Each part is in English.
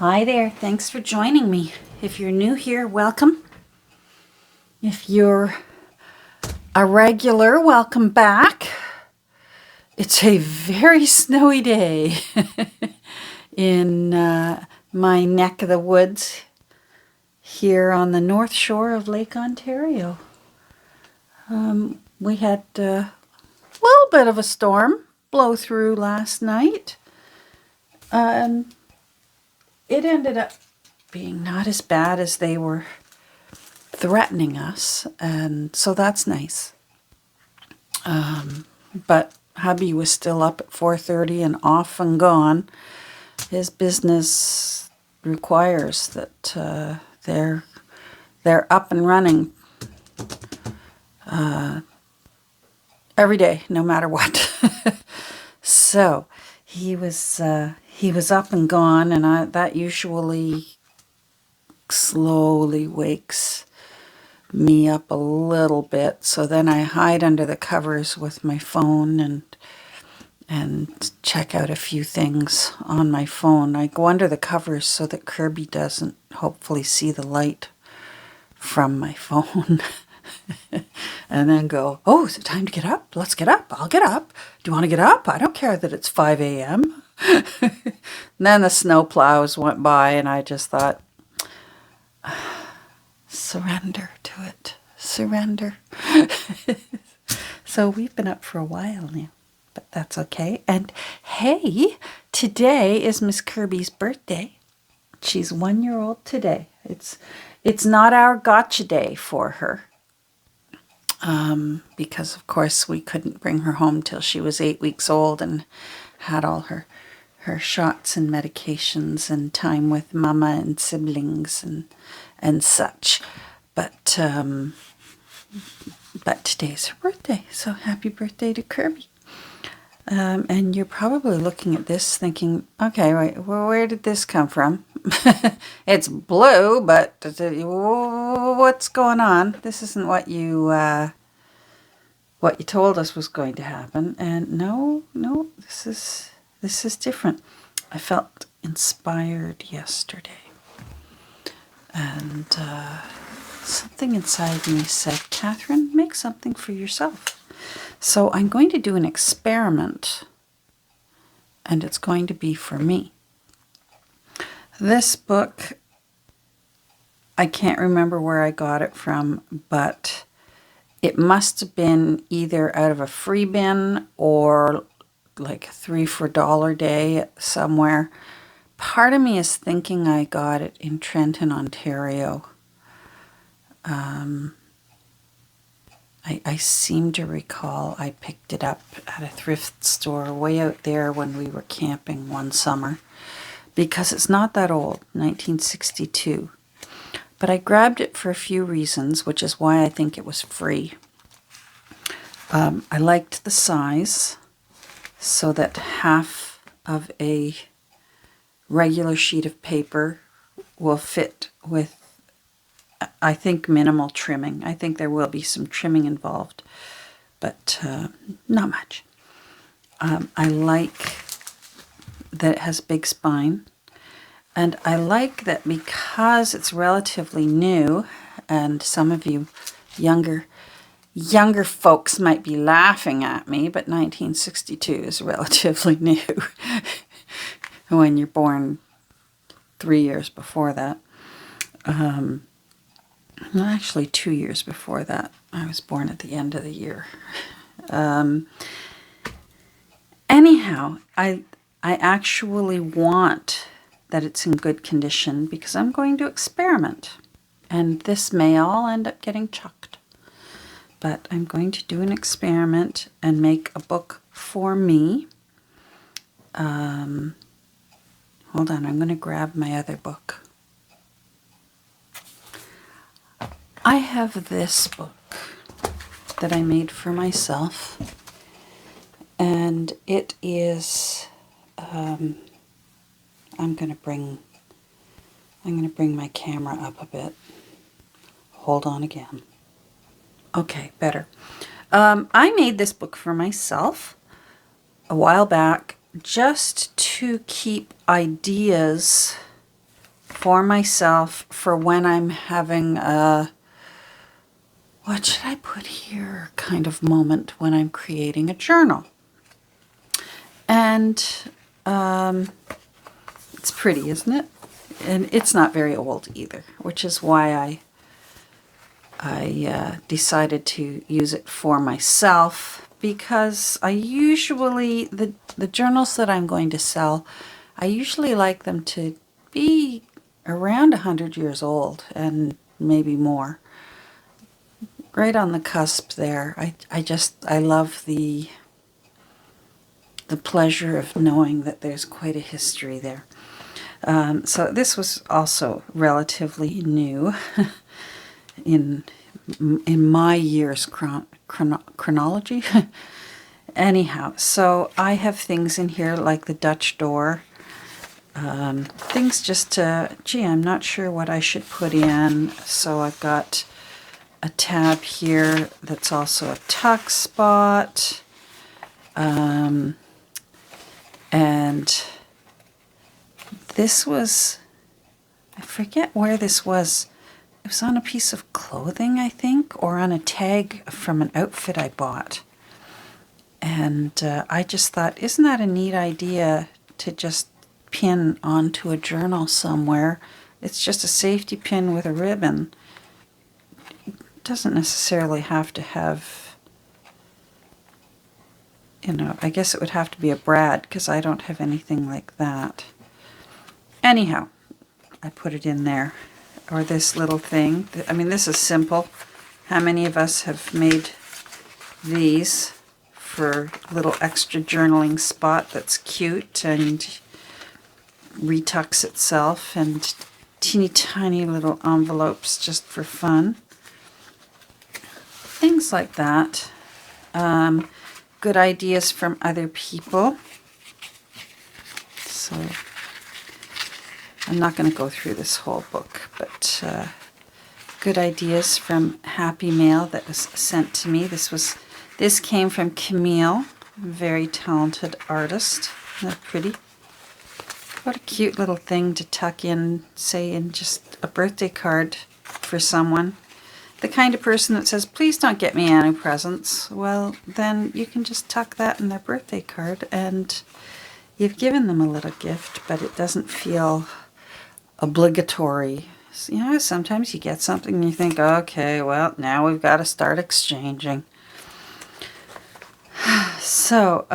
Hi there, thanks for joining me. If you're new here, welcome. If you're a regular, welcome back. It's a very snowy day in my neck of the woods here on the north shore of Lake Ontario. We had a little bit of a storm blow through last night. It ended up being not as bad as they were threatening us, and so that's nice. But hubby was still up at 4:30 and off and gone. His business requires that they're up and running every day, no matter what. So he was up and gone, and that usually slowly wakes me up a little bit. So then I hide under the covers with my phone and check out a few things on my phone. I go under the covers so that Kirby doesn't hopefully see the light from my phone. And then go, oh, is it time to get up? Let's get up. I'll get up. Do you want to get up? I don't care that it's 5 a.m. And then the snow plows went by, and I just thought, surrender to it. Surrender. So we've been up for a while now, but that's okay. And hey, today is Miss Kirby's birthday. She's 1 year old today. It's not our gotcha day for her. Because of course we couldn't bring her home till she was 8 weeks old and had all her shots and medications and time with mama and siblings and such. But today's her birthday, so happy birthday to Kirby. And you're probably looking at this thinking, okay, right, well, where did this come from? It's blue, but what's going on? This isn't what you told us was going to happen. And no, this is different. I felt inspired yesterday, and something inside me said, Catherine, make something for yourself. So I'm going to do an experiment, and it's going to be for me. This book, I can't remember where I got it from, but it must have been either out of a free bin or like a 3 for $1 day somewhere. Part of me is thinking I got it in Trenton, Ontario. I seem to recall I picked it up at a thrift store way out there when we were camping one summer, because it's not that old, 1962. But I grabbed it for a few reasons, which is why I think it was free. I liked the size, so that half of a regular sheet of paper will fit with, I think, minimal trimming. I think there will be some trimming involved, but not much. I like that it has a big spine, and I like that because it's relatively new, and some of you younger folks might be laughing at me, but 1962 is relatively new when you're born 3 years before that. Well, actually 2 years before that. I was born at the end of the year. Anyhow, I actually want that it's in good condition because I'm going to experiment. And this may all end up getting chucked. But I'm going to do an experiment and make a book for me. Hold on, I'm going to grab my other book. I have this book that I made for myself, and it is, I'm going to bring my camera up a bit. Hold on again. Okay, better. I made this book for myself a while back just to keep ideas for myself for when I'm having a, what should I put here, kind of moment when I'm creating a journal. And it's pretty, isn't it? And it's not very old either, which is why I decided to use it for myself, because I usually, the journals that I'm going to sell, I usually like them to be around 100 years old and maybe more. Right on the cusp there. I love the pleasure of knowing that there's quite a history there. So this was also relatively new in my year's chronology. Anyhow, so I have things in here like the Dutch door. Things just to, gee, I'm not sure what I should put in. So I've got a tab here that's also a tuck spot. And this was, I forget where this was. It was on a piece of clothing, I think, or on a tag from an outfit I bought. And I just thought, isn't that a neat idea to just pin onto a journal somewhere? It's just a safety pin with a ribbon. It doesn't necessarily have to have, you know, I guess it would have to be a brad because I don't have anything like that. Anyhow, I put it in there. Or this little thing. I mean, this is simple. How many of us have made these for a little extra journaling spot that's cute and retucks itself, and teeny tiny little envelopes just for fun? Things like that. Good ideas from other people. So I'm not going to go through this whole book, but good ideas from Happy Mail that was sent to me. This came from Camille, a very talented artist. Isn't that pretty? What a cute little thing to tuck in, say, in just a birthday card for someone. The kind of person that says, please don't get me any presents. Well, then you can just tuck that in their birthday card and you've given them a little gift, but it doesn't feel obligatory. You know, sometimes you get something and you think, okay, well, now we've got to start exchanging. So,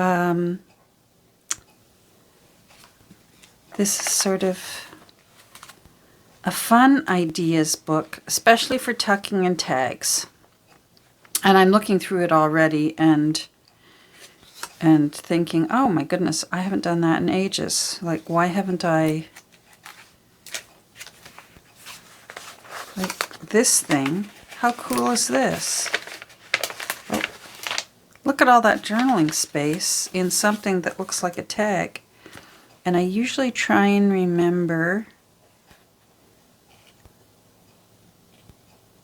this is sort of a fun ideas book, especially for tucking and tags. And I'm looking through it already and thinking, oh my goodness, I haven't done that in ages. Like, why haven't I... Like this thing, how cool is this? Oh, look at all that journaling space in something that looks like a tag. And I usually try and remember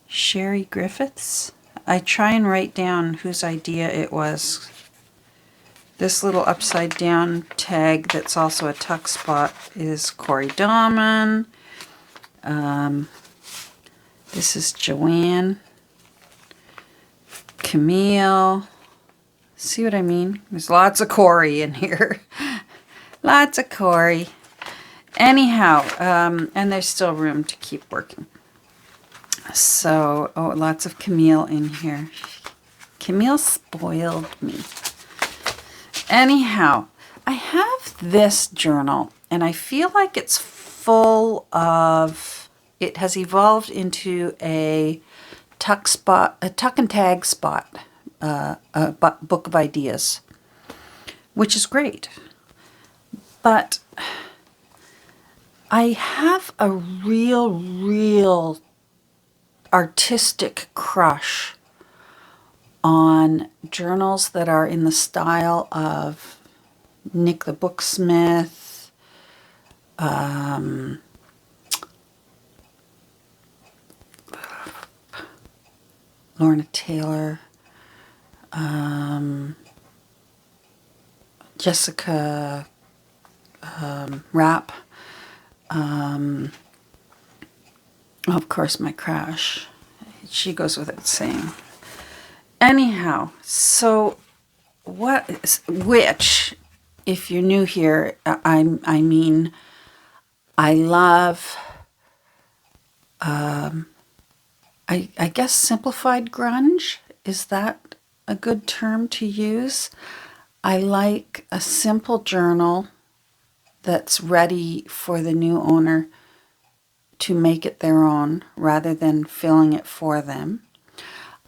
Sherry Griffiths. I try and write down whose idea it was. This little upside down tag that's also a tuck spot is Corey Dahman. This is Joanne, Camille. See what I mean? There's lots of Corey in here. Lots of Corey. Anyhow, and there's still room to keep working. So, oh, lots of Camille in here. Camille spoiled me. Anyhow, I have this journal, and I feel like it's full of... It has evolved into a tuck and tag spot, a book of ideas, which is great. But I have a real artistic crush on journals that are in the style of Nick the Booksmith, Lorna Taylor, Jessica Rapp, Of course, my crash. She goes without saying. Anyhow, so which, if you're new here, I mean, I love, I guess simplified grunge. Is that a good term to use? I like a simple journal that's ready for the new owner to make it their own rather than filling it for them.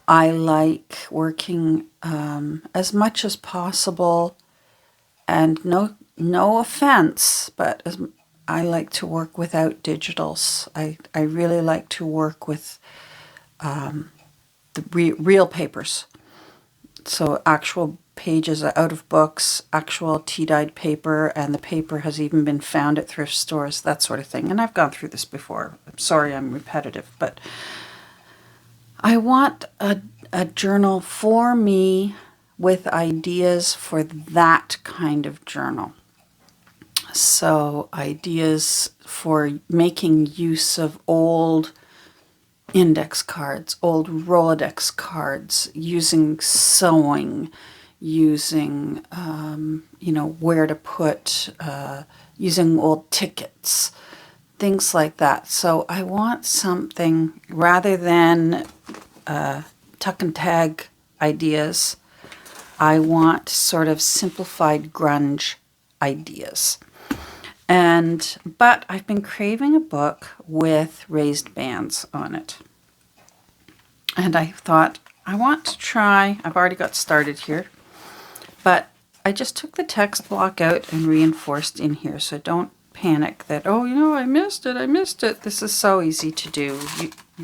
I like working as much as possible, and no offense, but I like to work without digitals. I really like to work with the real papers. So actual pages out of books, actual tea-dyed paper, and the paper has even been found at thrift stores, that sort of thing. And I've gone through this before. I'm sorry I'm repetitive, but I want a journal for me with ideas for that kind of journal. So ideas for making use of old index cards, old Rolodex cards, using sewing, using, where to put, using old tickets, things like that. So I want something rather than tuck and tag ideas. I want sort of simplified grunge ideas. But I've been craving a book with raised bands on it. And I thought, I want to try, I've already got started here, but I just took the text block out and reinforced in here. So don't panic that, I missed it. This is so easy to do.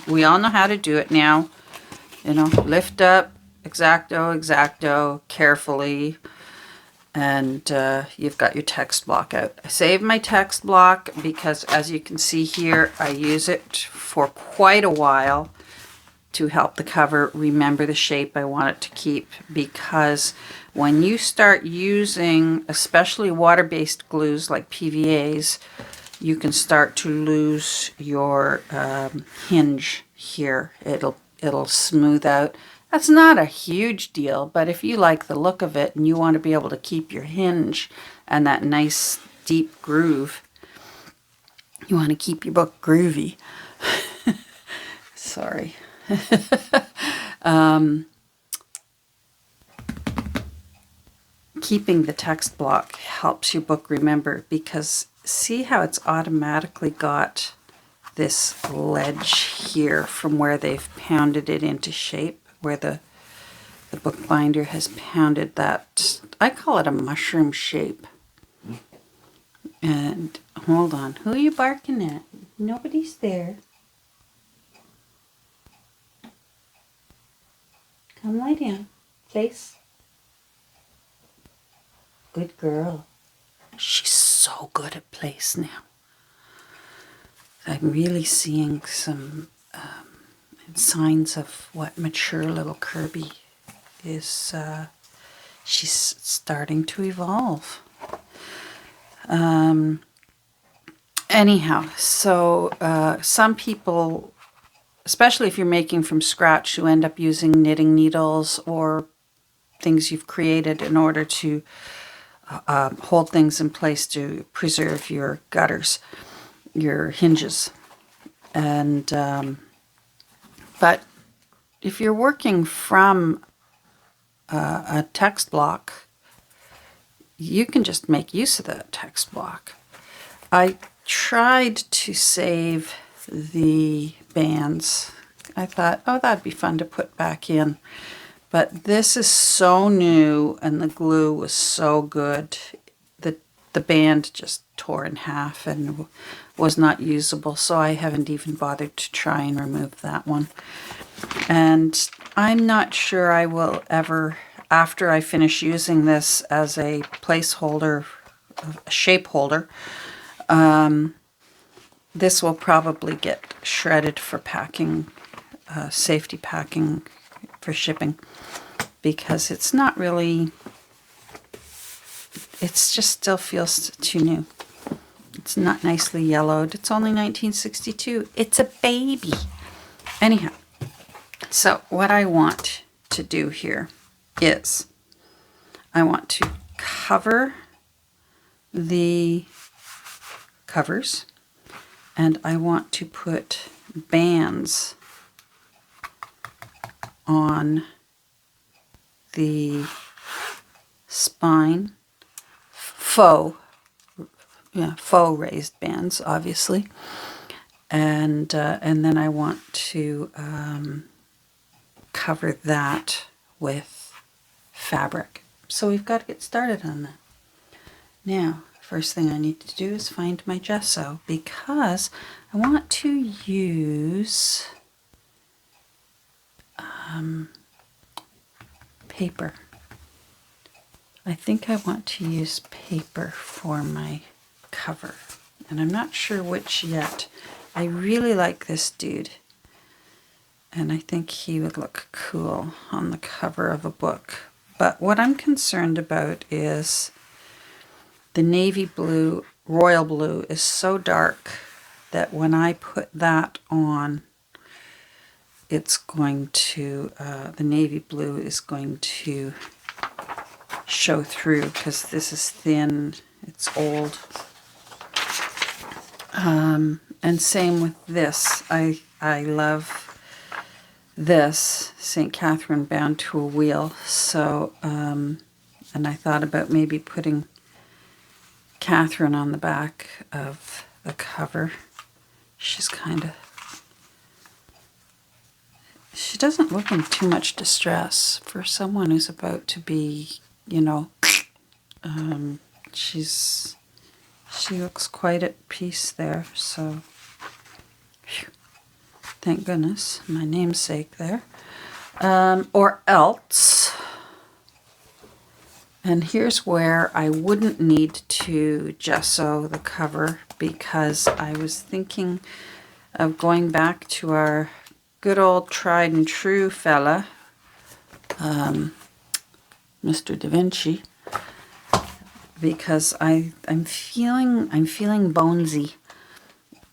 We all know how to do it now. Lift up, exacto, carefully. And you've got your text block out. I saved my text block because, as you can see here, I use it for quite a while to help the cover remember the shape I want it to keep, because when you start using especially water-based glues like PVAs, you can start to lose your hinge here. It'll smooth out. That's not a huge deal, but if you like the look of it and you want to be able to keep your hinge and that nice deep groove, you want to keep your book groovy. Sorry. Keeping the text block helps your book remember, because see how it's automatically got this ledge here from where they've pounded it into shape, where the bookbinder has pounded that. I call it a mushroom shape. And hold on, who are you barking at? Nobody's there. Come lie down, face. Good girl. She's so good at place now. I'm really seeing some signs of what mature little Kirby is. She's starting to evolve. Anyhow, so some people, especially if you're making from scratch, you end up using knitting needles or things you've created in order to hold things in place to preserve your gutters, your hinges. And but if you're working from a text block, you can just make use of that text block. I tried to save the bands. I thought, that'd be fun to put back in. But this is so new and the glue was so good that the band just tore in half and was not usable. So I haven't even bothered to try and remove that one. And I'm not sure I will ever, after I finish using this as a placeholder, a shape holder, this will probably get shredded for packing, safety packing for shipping, because it's not really, it's just still feels too new. It's not nicely yellowed. It's only 1962. It's a baby. Anyhow, so what I want to do here is I want to cover the covers, and I want to put bands on the spine, faux raised bands, obviously, and then I want to cover that with fabric. So we've got to get started on that. Now, first thing I need to do is find my gesso, because I want to use paper. I think I want to use paper for my cover, and I'm not sure which yet. I really like this dude, and I think he would look cool on the cover of a book. But what I'm concerned about is the navy blue, royal blue, is so dark that when I put that on, it's going to, the navy blue is going to show through, because this is thin, it's old. And same with this. I love this, St. Catherine bound to a wheel. So, and I thought about maybe putting Catherine on the back of the cover. She's kind of, she doesn't look in too much distress for someone who's about to be, you know, she looks quite at peace there, so phew, thank goodness, my namesake there. Or else, and here's where I wouldn't need to gesso the cover, because I was thinking of going back to our good old tried and true fella, Mr. Da Vinci, because I'm feeling bonesy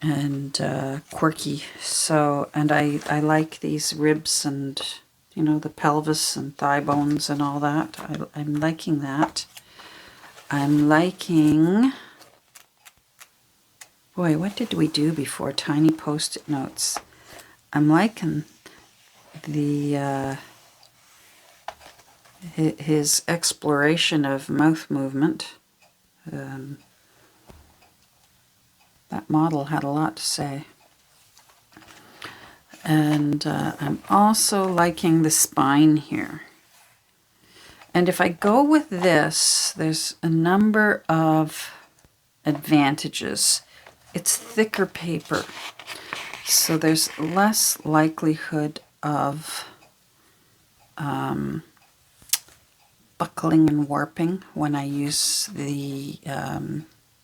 and quirky. So, and I like these ribs and, you know, the pelvis and thigh bones and all that. I'm liking that. I'm liking, boy, what did we do before? Tiny Post-it notes. I'm liking the his exploration of mouth movement. That model had a lot to say. And I'm also liking the spine here. And if I go with this, there's a number of advantages. It's thicker paper, so there's less likelihood of buckling and warping when I use the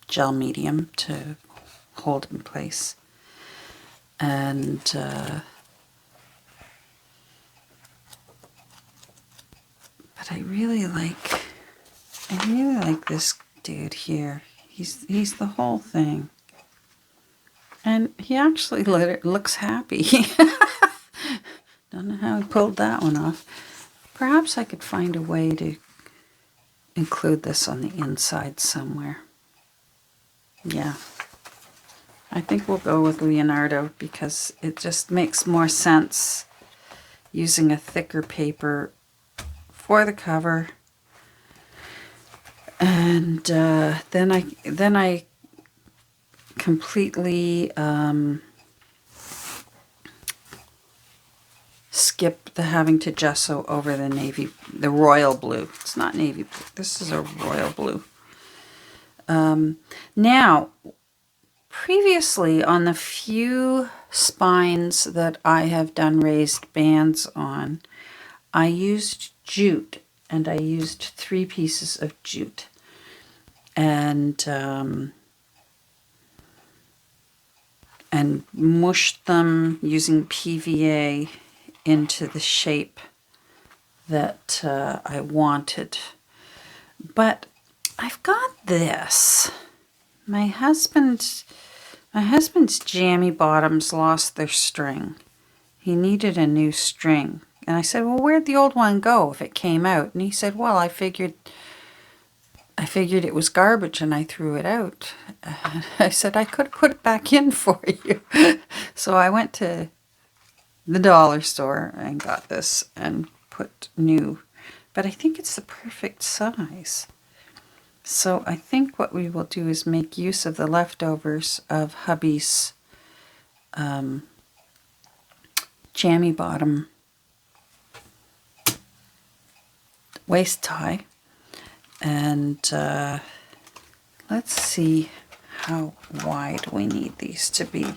gel medium to hold in place. And but I really like this dude here. He's the whole thing, and he actually looks happy. Don't know how he pulled that one off. Perhaps I could find a way to include this on the inside somewhere. Yeah. I think we'll go with Leonardo, because it just makes more sense using a thicker paper for the cover. And then I completely skip the having to gesso over the royal blue. It's not navy blue. This is a royal blue. Now, previously, on the few spines that I have done raised bands on, I used jute, and I used 3 pieces of jute, and mushed them using PVA into the shape that I wanted. But I've got this. my husband's jammy bottoms lost their string. He needed a new string. And I said, well, where'd the old one go if it came out? And he said, well, I figured it was garbage and I threw it out. I said, I could put it back in for you. So I went to the dollar store and got this and put new. But I think it's the perfect size. So I think what we will do is make use of the leftovers of hubby's jammy bottom waist tie. And let's see how wide we need these to be.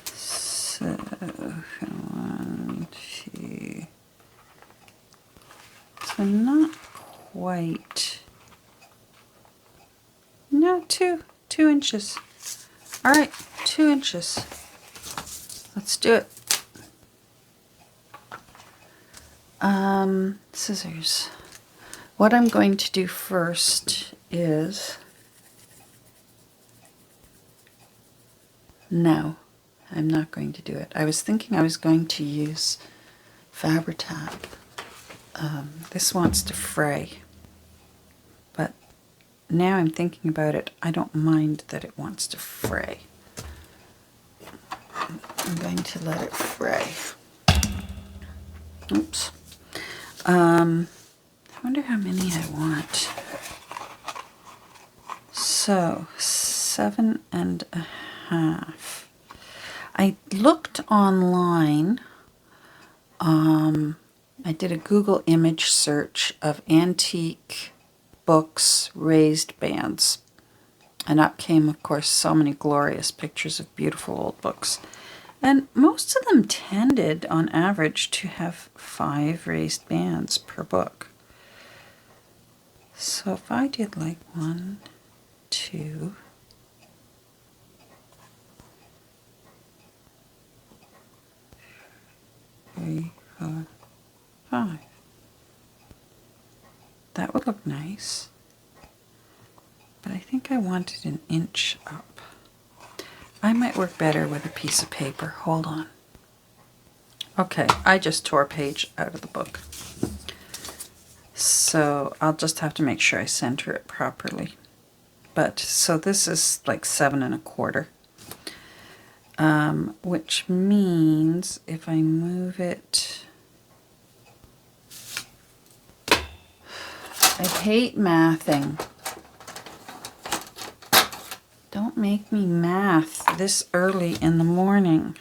So, 1, 2. So not quite. No, 2 inches. All right, 2 inches. Let's do it. Scissors. What I'm going to do first is... No, I'm not going to do it. I was thinking I was going to use Fabri-Tac. This wants to fray. But now I'm thinking about it, I don't mind that it wants to fray. I'm going to let it fray. Oops. I wonder how many I want. So, 7.5. I looked online. I did a Google image search of antique books, raised bands. And up came, of course, so many glorious pictures of beautiful old books. And most of them tended, on average, to have 5 raised bands per book. So if I did like 1, 2, 3, 4, 5. That would look nice. But I think I wanted an inch up. I might work better with a piece of paper. Hold on. Okay, I just tore a page out of the book. So I'll just have to make sure I center it properly. But, so this is like 7.25. Which means if I move it... I hate mathing. Don't make me math this early in the morning.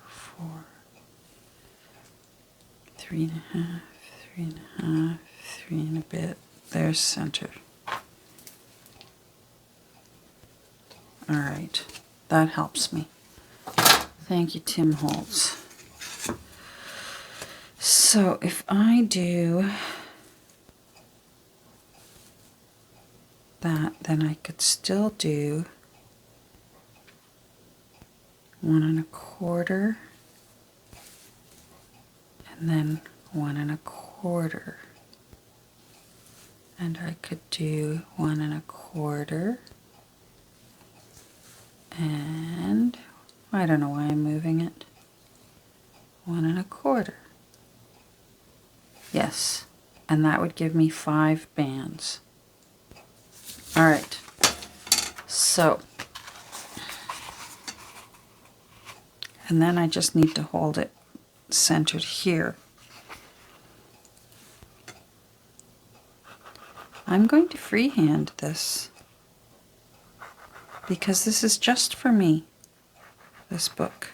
Four, 3.5, 3.5, 3 and a bit. There's center. All right, that helps me. Thank you, Tim Holtz. So if I do that, then I could still do 1.25 and then 1.25. And I could do 1.25 and I don't know why I'm moving it. 1.25. Yes, and that would give me 5 bands. All right, so, and then I just need to hold it centered here. I'm going to freehand this because this is just for me, this book.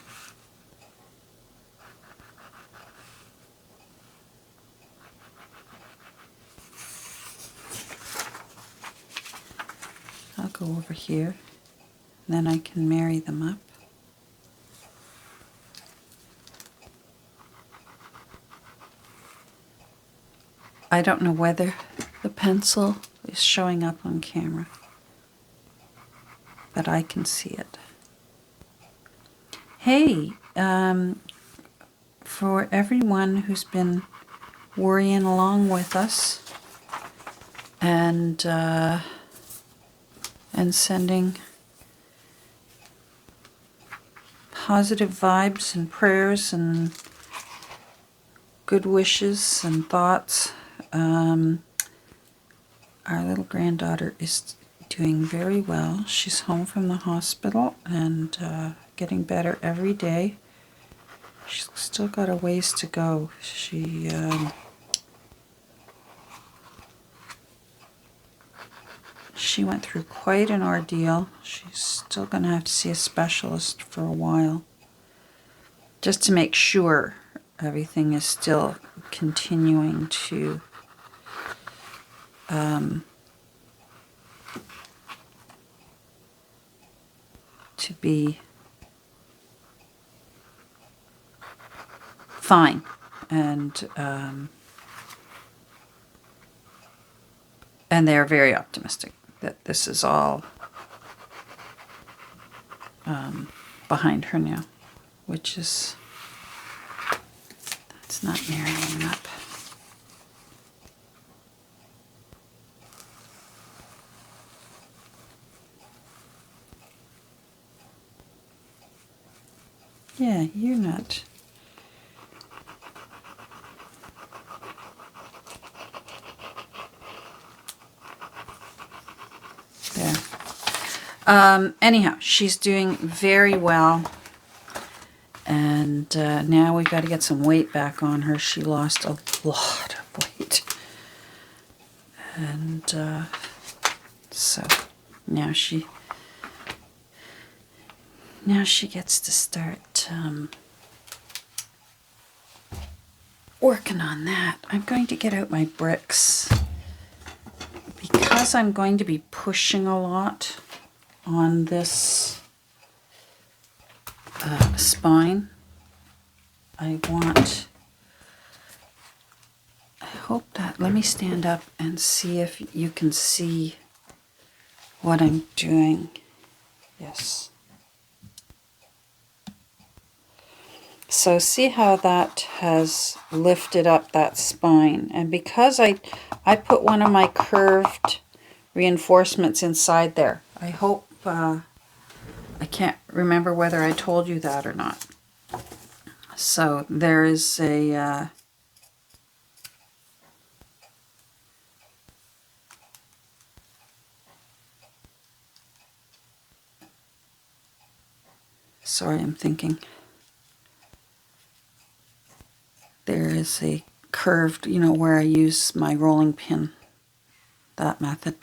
I'll go over here, then I can marry them up. I don't know whether the pencil is showing up on camera, but I can see it. Hey, for everyone who's been worrying along with us and sending positive vibes and prayers and good wishes and thoughts. Our little granddaughter is doing very well. She's home from the hospital and getting better every day. She's still got a ways to go. She went through quite an ordeal. She's still going to have to see a specialist for a while, just to make sure everything is still continuing to be fine. And they're very optimistic that this is all behind her now, which is, that's not marrying up. Yeah, you're not. There. Anyhow, she's doing very well. And now we've got to get some weight back on her. She lost a lot of weight. And so now she gets to start working on that. I'm going to get out my bricks because I'm going to be pushing a lot on this spine. I hope that, let me stand up and see if you can see what I'm doing. Yes. So see how that has lifted up that spine. And because I put one of my curved reinforcements inside there. I hope, I can't remember whether I told you that or not. So there is a, sorry, I'm thinking. There is a curved, you know, where I use my rolling pin, that method,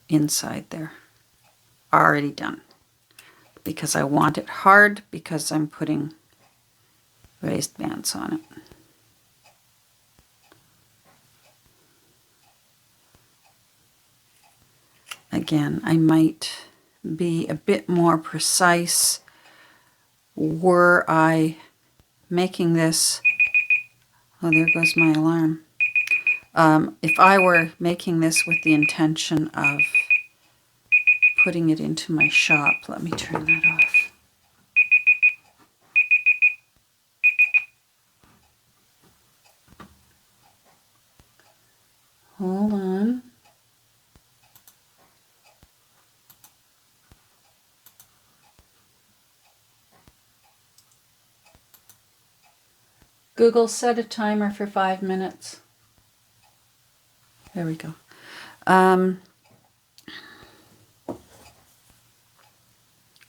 inside there, already done. Because I want it hard, because I'm putting raised bands on it. Again, I might be a bit more precise were I making this. Oh, there goes my alarm. If I were making this with the intention of putting it into my shop, let me turn that off. Hold on. Google, set a timer for 5 minutes. There we go.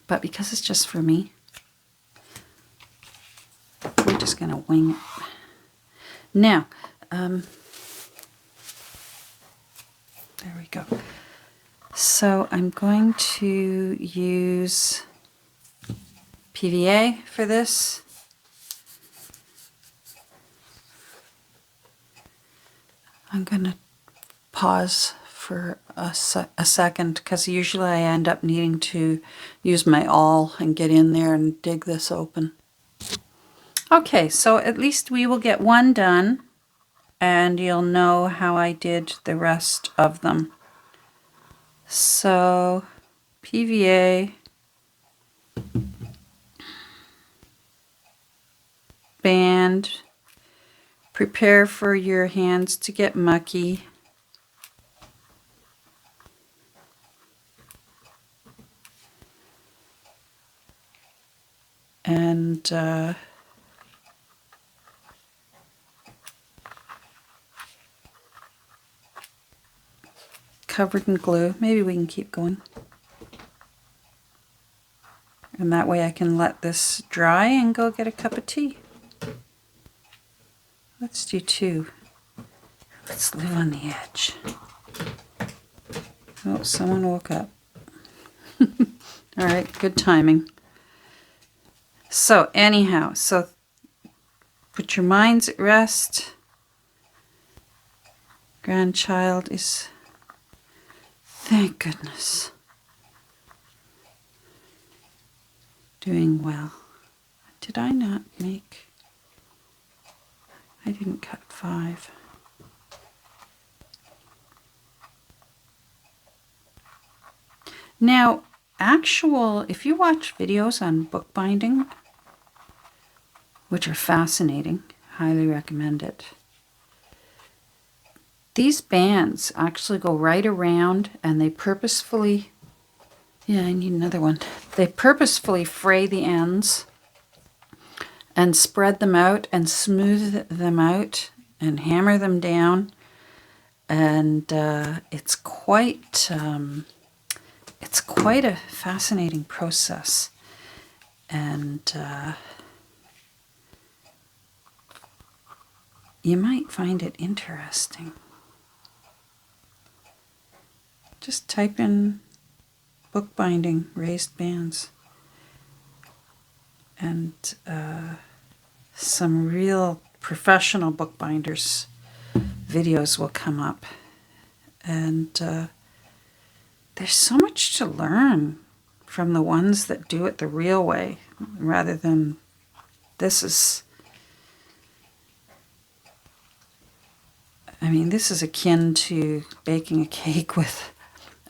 But because it's just for me, we're just going to wing it. Now, there we go. So I'm going to use PVA for this. I'm going to pause for a second because usually I end up needing to use my awl and get in there and dig this open. Okay, so at least we will get one done and you'll know how I did the rest of them. So PVA, hand. Prepare for your hands to get mucky. And covered in glue. Maybe we can keep going. And that way I can let this dry and go get a cup of tea. Let's do 2. Let's live on the edge. Oh, someone woke up. All right, good timing. So anyhow, put your minds at rest. Grandchild is, thank goodness, doing well. Did I not make? I didn't cut 5. Now, if you watch videos on bookbinding, which are fascinating, highly recommend it. These bands actually go right around and they purposefully, yeah, I need another one. They purposefully fray the ends and spread them out and smooth them out and hammer them down. And it's quite a fascinating process. And you might find it interesting. Just type in bookbinding raised bands, and some real professional bookbinders videos will come up. And there's so much to learn from the ones that do it the real way, rather than this is akin to baking a cake with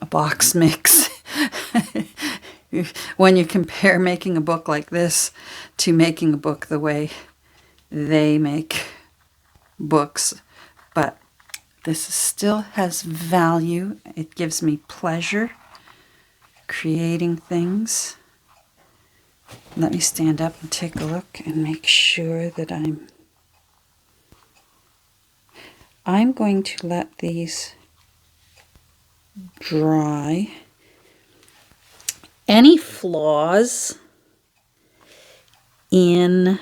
a box mix. When you compare making a book like this to making a book the way they make books. But this still has value. It gives me pleasure creating things. Let me stand up and take a look and make sure that I'm going to let these dry. Any flaws in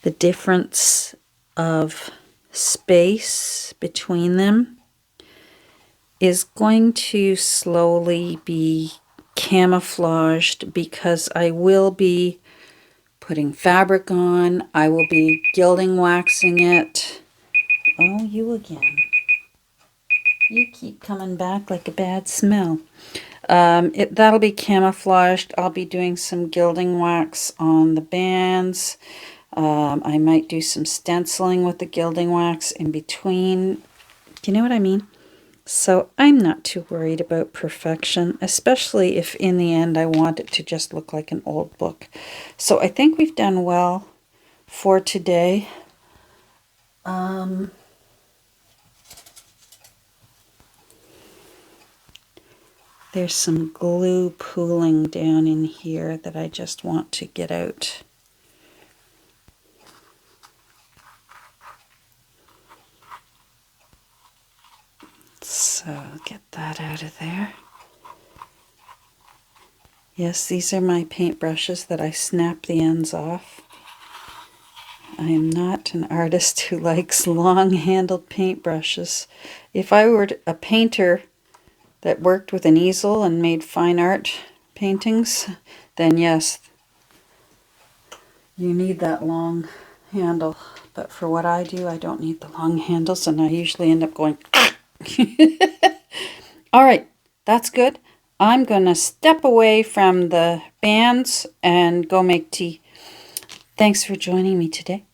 the difference of space between them is going to slowly be camouflaged, because I will be putting fabric on. I will be gilding waxing it. Oh, you again. You keep coming back like a bad smell. That'll be camouflaged. I'll be doing some gilding wax on the bands. I might do some stenciling with the gilding wax in between. Do you know what I mean? So I'm not too worried about perfection, especially if in the end I want it to just look like an old book. So I think we've done well for today. There's some glue pooling down in here that I just want to get out. So get that out of there. Yes, these are my paintbrushes that I snap the ends off. I am not an artist who likes long-handled paintbrushes. If I were a painter that worked with an easel and made fine art paintings, then yes, you need that long handle. But for what I do, I don't need the long handles, and I usually end up going... All right, that's good. I'm going to step away from the bands and go make tea. Thanks for joining me today.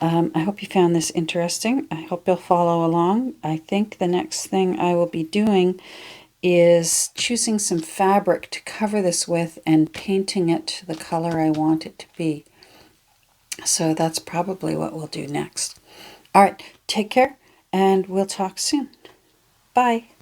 I hope you found this interesting. I hope you'll follow along. I think the next thing I will be doing is choosing some fabric to cover this with and painting it the color I want it to be. So that's probably what we'll do next. All right, take care, and we'll talk soon. Bye.